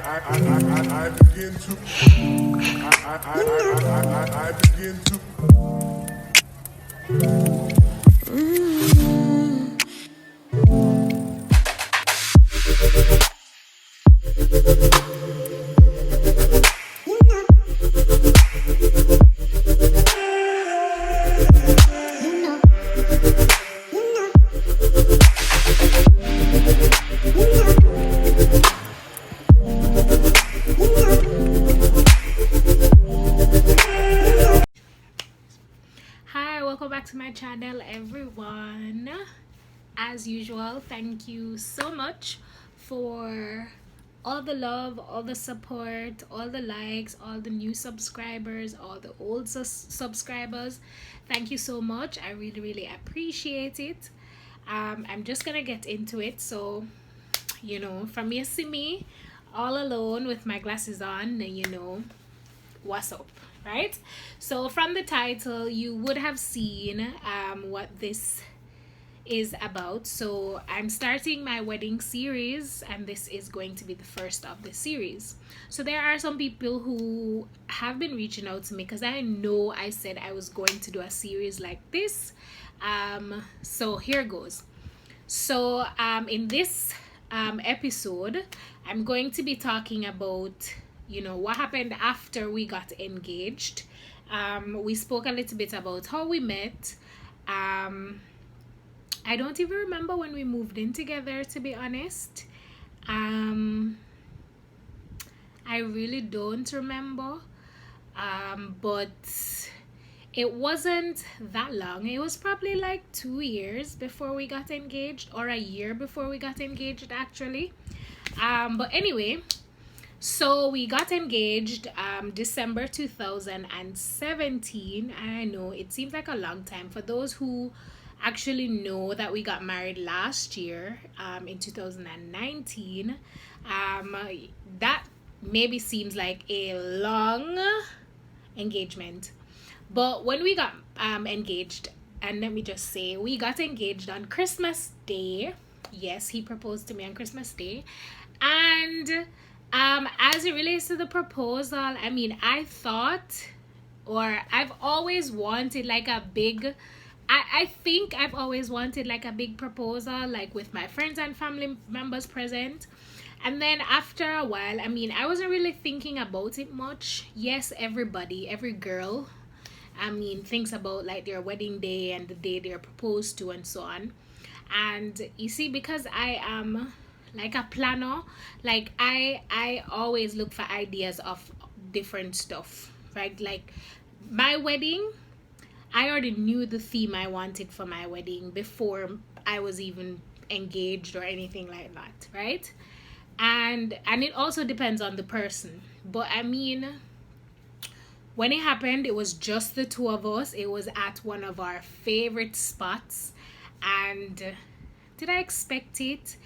I begin to I begin to Hi, welcome back to my channel, everyone. As usual, thank you so much for all the love, all the support, all the likes, all the new subscribers, all the old subscribers. Thank you so much. I really appreciate it. I'm just gonna get into it. So, from you see me all alone with my glasses on, what's up, right? So from the title you would have seen what this is about. So I'm starting my wedding series, and this is going to be the first of the series. So there are some people who have been reaching out to me because I know I said I was going to do a series like this. So here goes. So in this episode, I'm going to be talking about what happened after we got engaged. We spoke a little bit about how we met. I don't even remember when we moved in together, to be honest. I really don't remember. But it wasn't that long. It was probably like 2 years before we got engaged, or a year before we got engaged, actually. But anyway, so we got engaged December 2017. I know it seems like a long time. For those who actually know that we got married last year, in 2019, that maybe seems like a long engagement. But when we got engaged, and let me just say, we got engaged on Christmas Day. Yes, he proposed to me on Christmas Day. And as it relates to the proposal, I mean, I thought, or I've always wanted like a big, I think I've always wanted like a big proposal, like with my friends and family members present. And then after a while, I mean, I wasn't really thinking about it much. Yes, every girl, I mean, thinks about like their wedding day and the day they're proposed to and so on. And you see, because I am like a planner, like I always look for ideas of different stuff, right? Like my wedding, I already knew the theme I wanted for my wedding before I was even engaged or anything like that, right? And it also depends on the person. But I mean, when it happened, it was just the two of us. It was at one of our favorite spots. And did I expect it?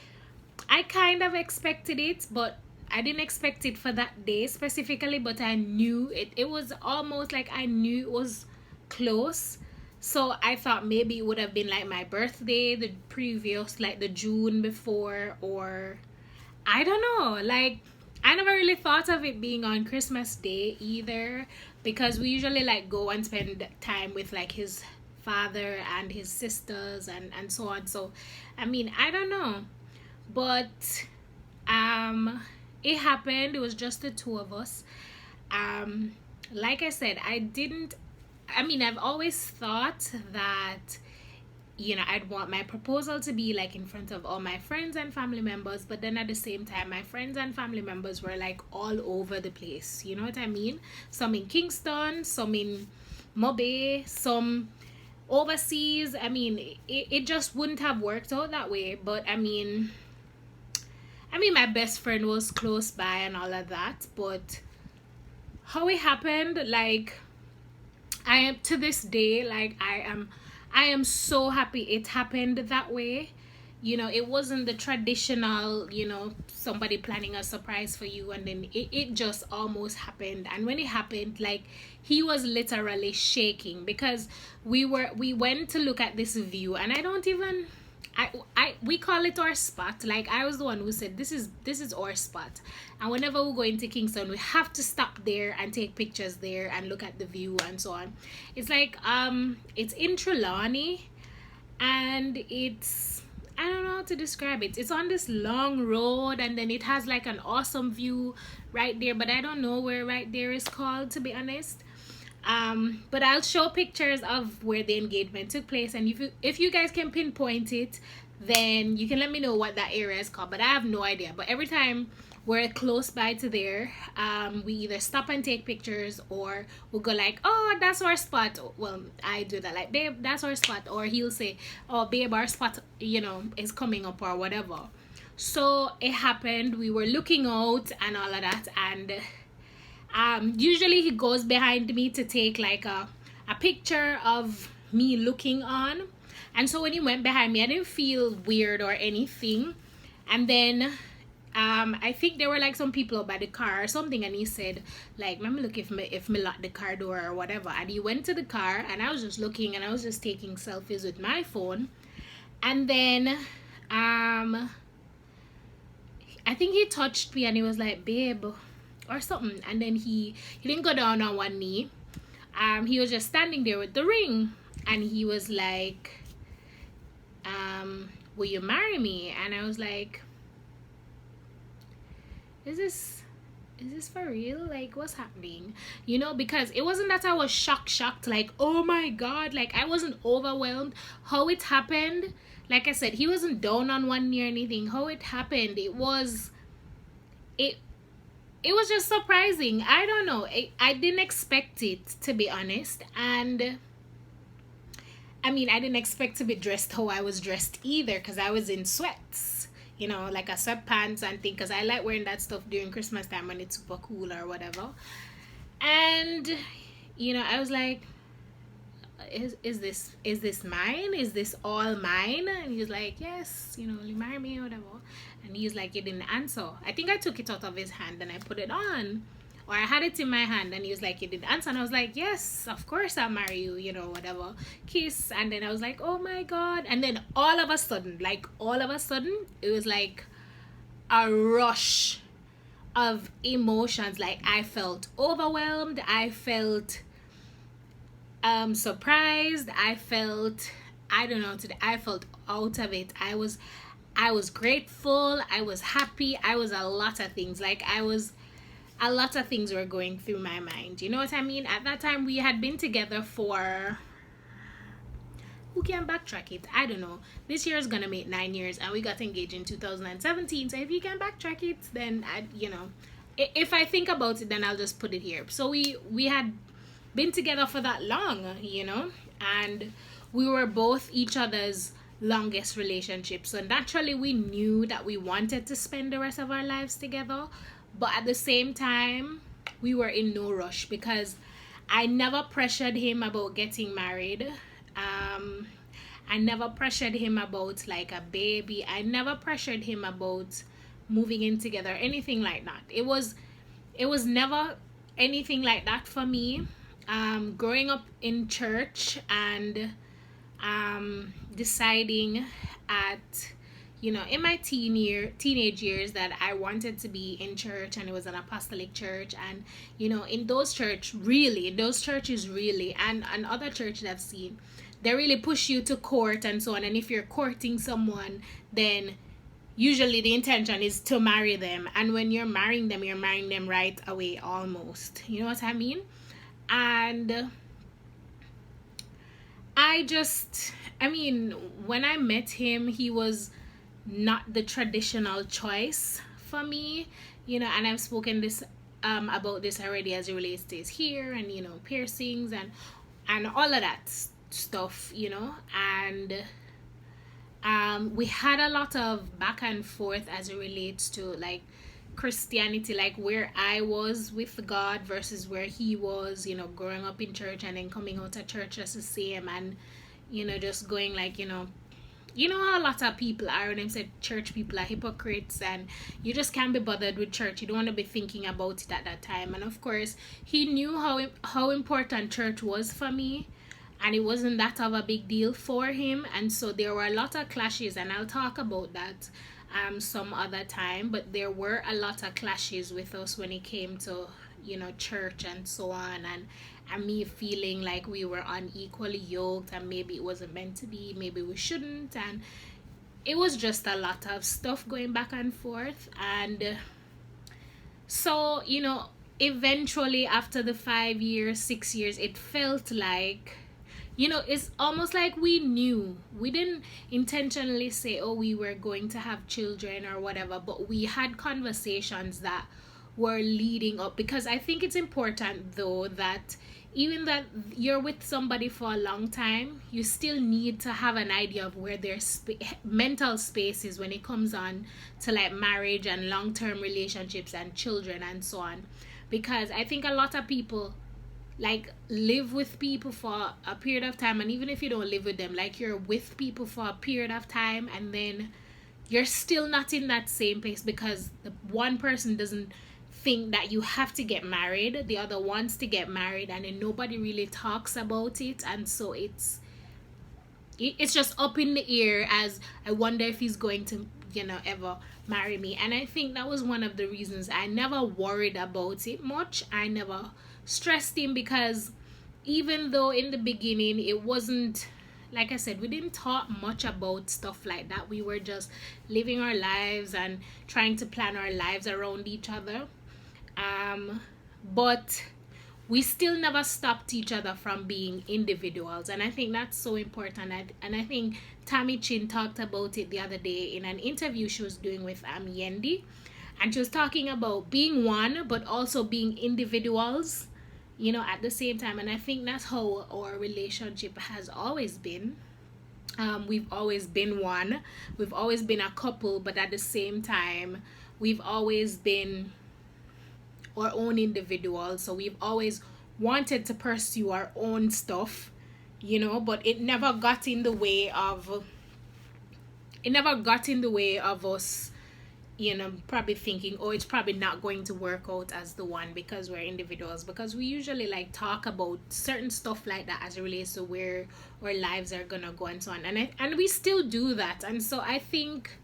I kind of expected it, but I didn't expect it for that day specifically. But I knew it. It was almost like I knew it was close. So I thought maybe it would have been like my birthday, the previous, like the June before, or I don't know. Like, I never really thought of it being on Christmas Day either, because we usually like go and spend time with like his father and his sisters and so on. So I mean, I don't know. But it happened. It was just the two of us. Like I said, I've always thought that I'd want my proposal to be like in front of all my friends and family members, but then at the same time, my friends and family members were like all over the place. You know what I mean? Some in Kingston, some in Mobe, some overseas. I mean, it just wouldn't have worked out that way. But I mean, my best friend was close by and all of that. But how it happened, like, I am to this day, like, I am so happy it happened that way. It wasn't the traditional, somebody planning a surprise for you, and then it just almost happened. And when it happened, like, he was literally shaking because we went to look at this view, and we call it our spot. Like, I was the one who said this is our spot, and whenever we go into Kingston, we have to stop there and take pictures there and look at the view and so on. It's like it's in Trelawney, and it's, I don't know how to describe it. It's on this long road, and then it has like an awesome view right there, but I don't know where right there is called, to be honest. But I'll show pictures of where the engagement took place, and if you guys can pinpoint it, then you can let me know what that area is called. But I have no idea. But every time we're close by to there, we either stop and take pictures, or we'll go like, oh, that's our spot. Well, I do that, like, babe, that's our spot. Or he'll say, oh, babe, our spot, is coming up, or whatever. So it happened, we were looking out and all of that, and usually he goes behind me to take like a picture of me looking on. And so when he went behind me, I didn't feel weird or anything. And then I think there were like some people out by the car or something, and he said like, let me look if me lock the car door or whatever. And he went to the car, and I was just looking, and I was just taking selfies with my phone. And then I think he touched me, and he was like, babe, or something. And then he didn't go down on one knee. He was just standing there with the ring, and he was like, will you marry me? And I was like, is this for real? Like, what's happening? Because it wasn't that I was shocked, like, oh my god, like, I wasn't overwhelmed. How it happened, like I said, he wasn't down on one knee or anything. How it happened, it was just surprising. I don't know. I didn't expect it, to be honest. And I mean, I didn't expect to be dressed how I was dressed either, because I was in sweats, like a sweatpants and thing, because I like wearing that stuff during Christmas time when it's super cool or whatever. And I was like, is this mine? Is this all mine? And he was like, yes, will you marry me or whatever. And he was like, he didn't answer. I think I took it out of his hand and I put it on, or I had it in my hand, and he was like, he didn't answer. And I was like, yes, of course I'll marry you, whatever. Kiss. And then I was like, oh my god. And then all of a sudden, it was like a rush of emotions. Like, I felt overwhelmed, I felt surprised, I felt, I don't know, I felt out of it. I was grateful, I was happy, I was a lot of things. Like, a lot of things were going through my mind. You know what I mean? At that time, we had been together for, who can backtrack it? I don't know. This year is gonna make 9 years, and we got engaged in 2017. So if you can backtrack it, then if I think about it, then I'll just put it here. So we had been together for that long, and we were both each other's longest relationship. So naturally, we knew that we wanted to spend the rest of our lives together. But at the same time, we were in no rush, because I never pressured him about getting married. I never pressured him about like a baby. I never pressured him about moving in together, anything like that. It was never anything like that for me. Growing up in church and deciding at in my teenage years that I wanted to be in church, and it was an apostolic church, and in those churches really, and other churches I've seen, they really push you to court and so on. And if you're courting someone, then usually the intention is to marry them, and when you're marrying them right away, almost, you know what I mean? And when I met him, he was not the traditional choice for me, and I've spoken this about this already as it relates to his hair and piercings and all of that stuff, and we had a lot of back and forth as it relates to like Christianity, like where I was with God versus where he was, growing up in church and then coming out of church just the same, and just going like, how a lot of people are, and them said church people are hypocrites, and you just can't be bothered with church. You don't want to be thinking about it at that time. And of course, he knew how important church was for me, and it wasn't that of a big deal for him. And so there were a lot of clashes, and I'll talk about that some other time. But there were a lot of clashes with us when it came to, you know, church and so on, and me feeling like we were unequally yoked, and maybe it wasn't meant to be, maybe we shouldn't, and it was just a lot of stuff going back and forth. And so, you know, eventually after the 5 years, 6 years, it felt like, you know, it's almost like we knew. We didn't intentionally say, oh, we were going to have children or whatever, but we had conversations that were leading up. Because I think it's important, though, that even that you're with somebody for a long time, you still need to have an idea of where their mental space is when it comes on to like marriage and long-term relationships and children and so on. Because I think a lot of people like live with people for a period of time, and even if you don't live with them, like you're with people for a period of time, and then you're still not in that same place because the one person doesn't think that you have to get married, the other wants to get married, and then nobody really talks about it. And so it's just up in the air, as I wonder if he's going to, you know, ever marry me. And I think that was one of the reasons I never worried about it much. I never stressed him, because even though in the beginning it wasn't, like I said, we didn't talk much about stuff like that. We were just living our lives and trying to plan our lives around each other. But we still never stopped each other from being individuals. And I think that's so important. And I think Tammy Chin talked about it the other day in an interview she was doing with Yendi. And she was talking about being one, but also being individuals, you know, at the same time. And I think that's how our relationship has always been. We've always been one. We've always been a couple, but at the same time, we've always been our own individuals. So we've always wanted to pursue our own stuff, you know, but it never got in the way of us, you know, probably thinking, oh, it's probably not going to work out as the one, because we're individuals. Because we usually like talk about certain stuff like that as it relates to where our lives are gonna go and so on, and we still do that. And so I think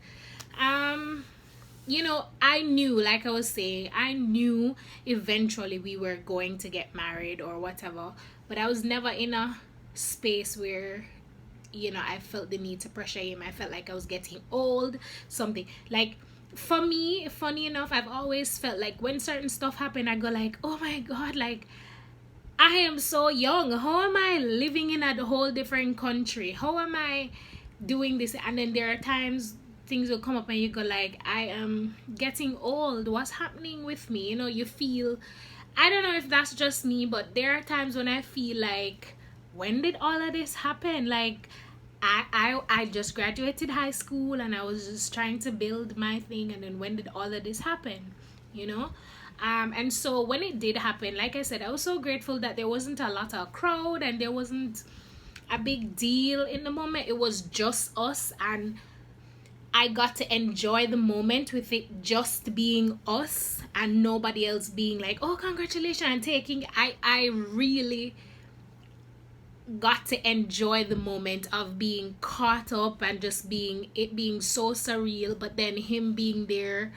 you know, I knew, like I was saying, I knew eventually we were going to get married or whatever, but I was never in a space where, you know, I felt the need to pressure him. I felt like I was getting old, something. Like, for me, funny enough, I've always felt like when certain stuff happen, I go like, oh my God, like, I am so young. How am I living in a whole different country? How am I doing this? And then there are times things will come up and you go like, I am getting old. What's happening with me? You know, you feel, I don't know if that's just me, but there are times when I feel like, when did all of this happen? Like, I just graduated high school and I was just trying to build my thing, and then when did all of this happen? You know? And so when it did happen, like I said, I was so grateful that there wasn't a lot of crowd and there wasn't a big deal in the moment. It was just us, and I got to enjoy the moment with it just being us and nobody else being like, oh, congratulations, and taking, I really got to enjoy the moment of being caught up and just being so surreal, but then him being there,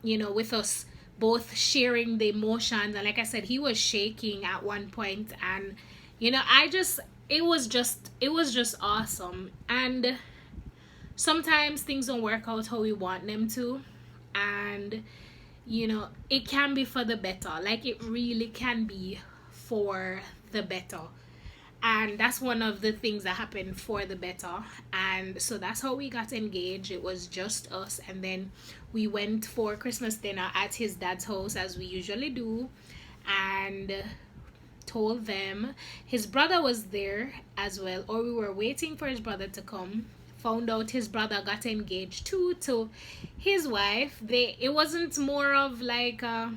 you know, with us both sharing the emotions. And like I said, he was shaking at one point, and you know, it was just awesome. And sometimes things don't work out how we want them to, and you know, it can be for the better. Like, it really can be for the better, and that's one of the things that happened for the better. And so that's how we got engaged. It was just us, and then we went for Christmas dinner at his dad's house, as we usually do, and told them. His brother was there as well, or we were waiting for his brother to come. Found out his brother got engaged too to his wife. It wasn't more of like a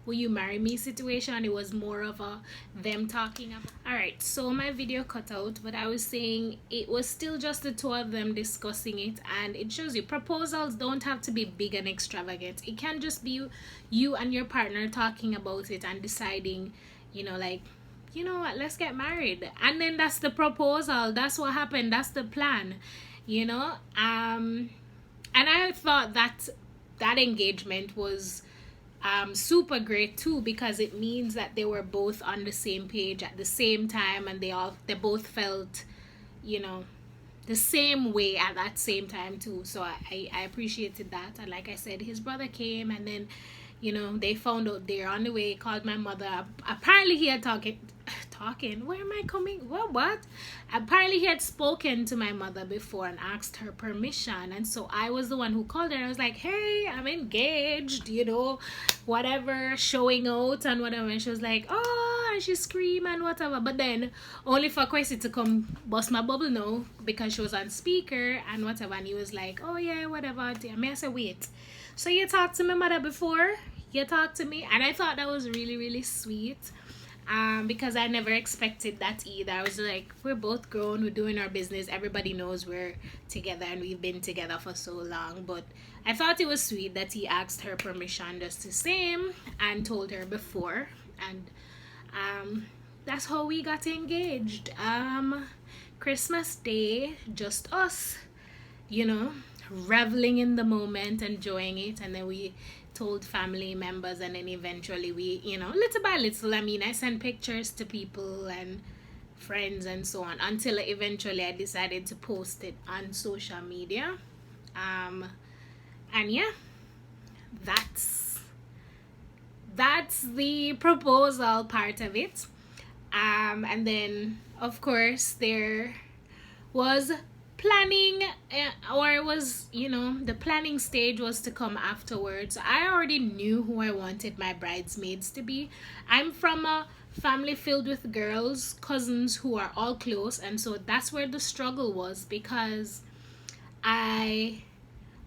will you marry me situation. It was more of a them talking about. All right, so my video cut out, but I was saying it was still just the two of them discussing it, and it shows you proposals don't have to be big and extravagant. It can just be you and your partner talking about it and deciding, you know, like, you know what, let's get married. And then that's the proposal. That's what happened. That's the plan, you know. And I thought that that engagement was super great too, because it means that they were both on the same page at the same time, and they both felt, you know, the same way at that same time too. So I appreciated that. And like I said, his brother came, and then, you know, they found out they're on the way, called my mother. Apparently he had talking, where am I coming, what apparently he had spoken to my mother before and asked her permission. And so I was the one who called her. I was like, hey, I'm engaged, you know, whatever, showing out and whatever. And she was like, oh, and she screamed and whatever. But then only for Kwesi to come bust my bubble now, because she was on speaker and whatever. And he was like, oh yeah, whatever. I said, wait, so you talked to my mother before you talked to me? And I thought that was really, really sweet. Because I never expected that either. I was like, we're both grown, we're doing our business, everybody knows we're together and we've been together for so long. But I thought it was sweet that he asked her permission just the same and told her before. And that's how we got engaged. Christmas Day, just us, you know, reveling in the moment, enjoying it. And then we told family members, and then eventually we, you know, little by little, I mean, I sent pictures to people and friends and so on, until eventually I decided to post it on social media. And yeah, that's the proposal part of it. And then of course there was planning, or it was, you know, the planning stage was to come afterwards. I already knew who I wanted my bridesmaids to be. I'm from a family filled with girls, cousins who are all close, and so that's where the struggle was, because I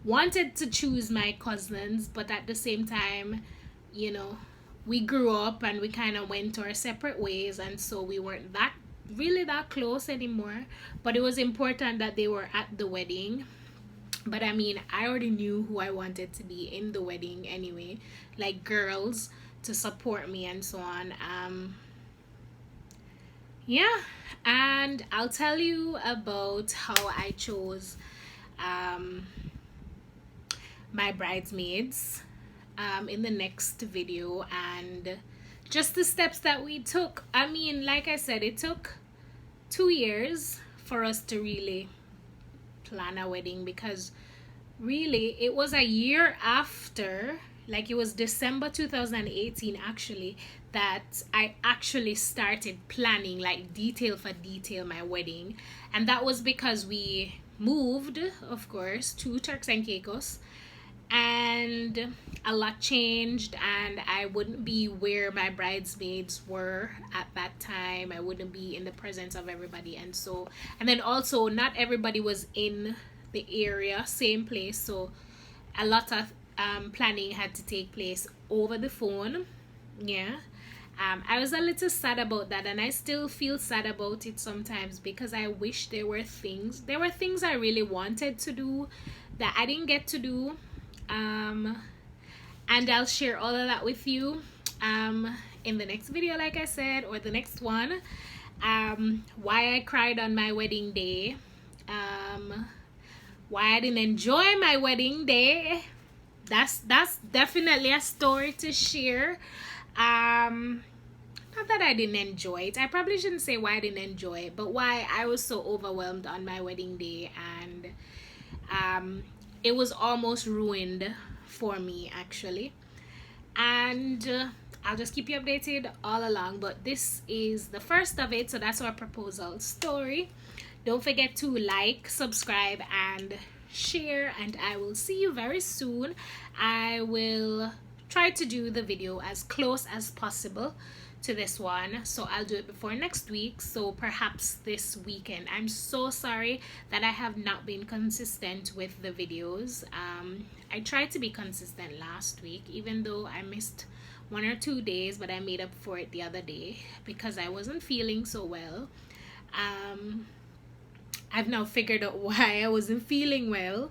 wanted to choose my cousins, but at the same time, you know, we grew up and we kind of went our separate ways, and so we weren't that close anymore. But it was important that they were at the wedding. But I mean, I already knew who I wanted to be in the wedding anyway, like girls to support me and so on. Yeah, and I'll tell you about how I chose my bridesmaids in the next video, and just the steps that we took. I mean, like I said, it took 2 years for us to really plan a wedding, because really it was a year after, like it was December 2018 actually, that I actually started planning, like detail for detail, my wedding. And that was because we moved, of course, to Turks and Caicos, and a lot changed, and I wouldn't be where my bridesmaids were at that time. I wouldn't be in the presence of everybody, and so, and then also not everybody was in the area, same place, so a lot of planning had to take place over the phone. Yeah. I was a little sad about that, and I still feel sad about it sometimes, because I wish there were things I really wanted to do that I didn't get to do. And I'll share all of that with you in the next video, like I said, or the next one. Why I cried on my wedding day, why I didn't enjoy my wedding day. That's definitely a story to share. Not that I didn't enjoy it, I probably shouldn't say why I didn't enjoy it, but why I was so overwhelmed on my wedding day, and it was almost ruined for me actually. And I'll just keep you updated all along, but this is the first of it, so that's our proposal story. Don't forget to like, subscribe, and share, and I will see you very soon. I will try to do the video as close as possible to this one, so I'll do it before next week, so perhaps this weekend. I'm so sorry that I have not been consistent with the videos. I tried to be consistent last week, even though I missed 1 or 2 days, but I made up for it the other day because I wasn't feeling so well. I've now figured out why I wasn't feeling well,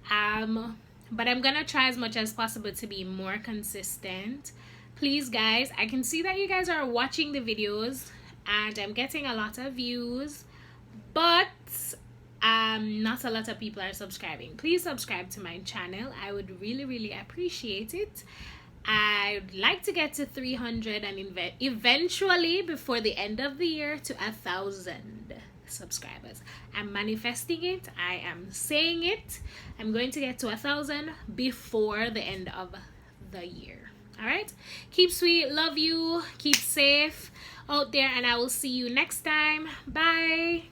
but I'm gonna try as much as possible to be more consistent. Please guys, I can see that you guys are watching the videos, and I'm getting a lot of views, but not a lot of people are subscribing. Please subscribe to my channel. I would really appreciate it. I'd like to get to 300 and eventually before the end of the year to 1,000 subscribers. I'm manifesting it. I am saying it. I'm going to get to 1,000 before the end of the year. All right. Keep sweet. Love you. Keep safe out there, and I will see you next time. Bye.